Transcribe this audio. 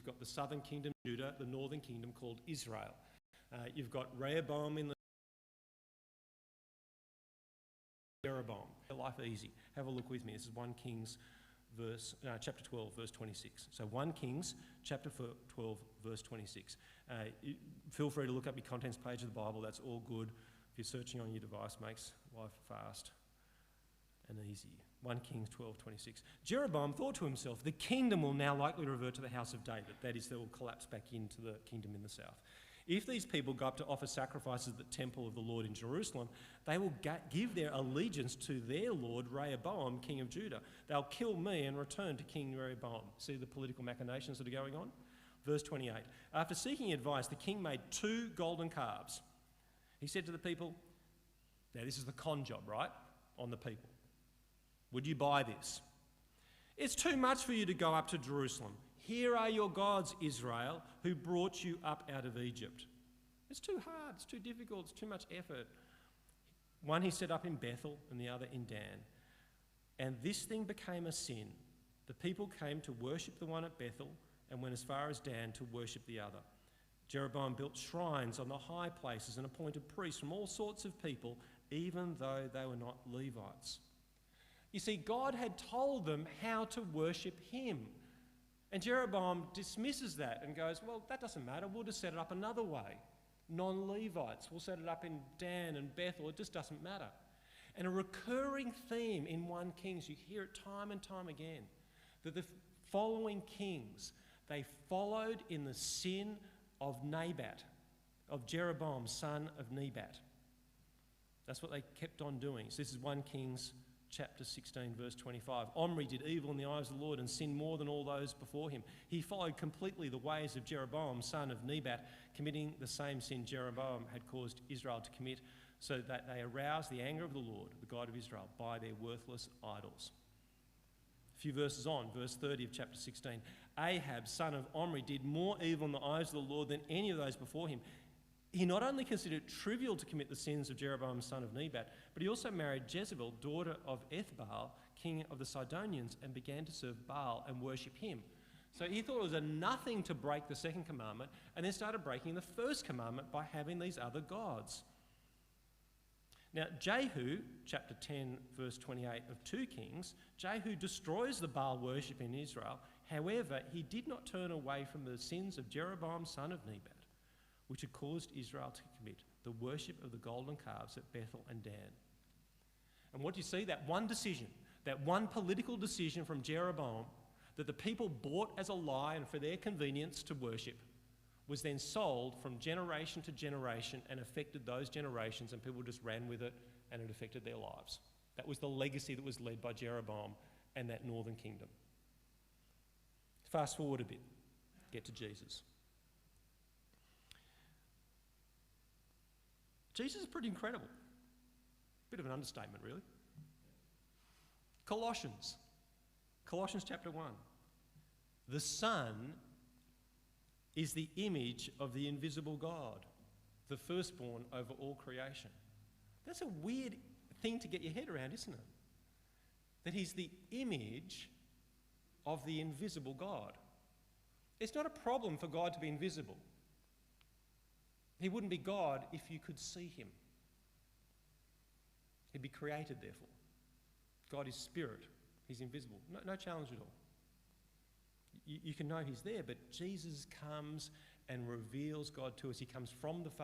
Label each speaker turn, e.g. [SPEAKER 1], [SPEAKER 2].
[SPEAKER 1] you've got the southern kingdom, Judah, the northern kingdom called Israel. You've got Rehoboam in the Jeroboam. Life easy. Have a look with me. This is 1 Kings chapter 12, verse 26. So 1 Kings chapter 12, verse 26. Feel free to look up your contents page of the Bible. That's all good. If you're searching on your device, makes life fast and easy. 1 Kings 12, 26. Jeroboam thought to himself, the kingdom will now likely revert to the house of David. That is, they will collapse back into the kingdom in the south. If these people go up to offer sacrifices at the temple of the Lord in Jerusalem, they will give their allegiance to their lord Rehoboam, king of Judah. They'll kill me and return to King Rehoboam. See the political machinations that are going on? Verse 28. After seeking advice, the king made 2 golden calves. He said to the people, now this is the con job, right, on the people. Would you buy this? It's too much for you to go up to Jerusalem. Here are your gods, Israel, who brought you up out of Egypt. It's too hard, it's too difficult, it's too much effort. One he set up in Bethel and the other in Dan. And this thing became a sin. The people came to worship the one at Bethel and went as far as Dan to worship the other. Jeroboam built shrines on the high places and appointed priests from all sorts of people, even though they were not Levites. You see, God had told them how to worship him. And Jeroboam dismisses that and goes, well, that doesn't matter. We'll just set it up another way. Non-Levites. We'll set it up in Dan and Bethel. It just doesn't matter. And a recurring theme in 1 Kings, you hear it time and time again, that the following kings, they followed in the sin of Nabat, of Jeroboam, son of Nebat. That's what they kept on doing. So this is 1 Kings chapter 16, verse 25. Omri did evil in the eyes of the Lord and sinned more than all those before him. He followed completely the ways of Jeroboam, son of Nebat, committing the same sin Jeroboam had caused Israel to commit, so that they aroused the anger of the Lord, the God of Israel, by their worthless idols. A few verses on, verse 30 of chapter 16. Ahab, son of Omri, did more evil in the eyes of the Lord than any of those before him. He not only considered it trivial to commit the sins of Jeroboam, son of Nebat, but he also married Jezebel, daughter of Ethbaal, king of the Sidonians, and began to serve Baal and worship him. So he thought it was a nothing to break the second commandment, and then started breaking the first commandment by having these other gods. Now, Jehu, chapter 10, verse 28 of 2 Kings, Jehu destroys the Baal worship in Israel. However, he did not turn away from the sins of Jeroboam, son of Nebat, which had caused Israel to commit the worship of the golden calves at Bethel and Dan. And what do you see? That one decision, that one political decision from Jeroboam that the people bought as a lie and for their convenience to worship, was then sold from generation to generation and affected those generations, and people just ran with it and it affected their lives. That was the legacy that was led by Jeroboam and that northern kingdom. Fast forward a bit, get to Jesus. Jesus is pretty incredible. Bit of an understatement, really. Colossians chapter 1. The Son is the image of the invisible God, the firstborn over all creation. That's a weird thing to get your head around, isn't it? That he's the image of the invisible God. It's not a problem for God to be invisible. He wouldn't be God if you could see him. He'd be created, therefore. God is spirit. He's invisible. No challenge at all. You can know he's there, but Jesus comes and reveals God to us. He comes from the Father.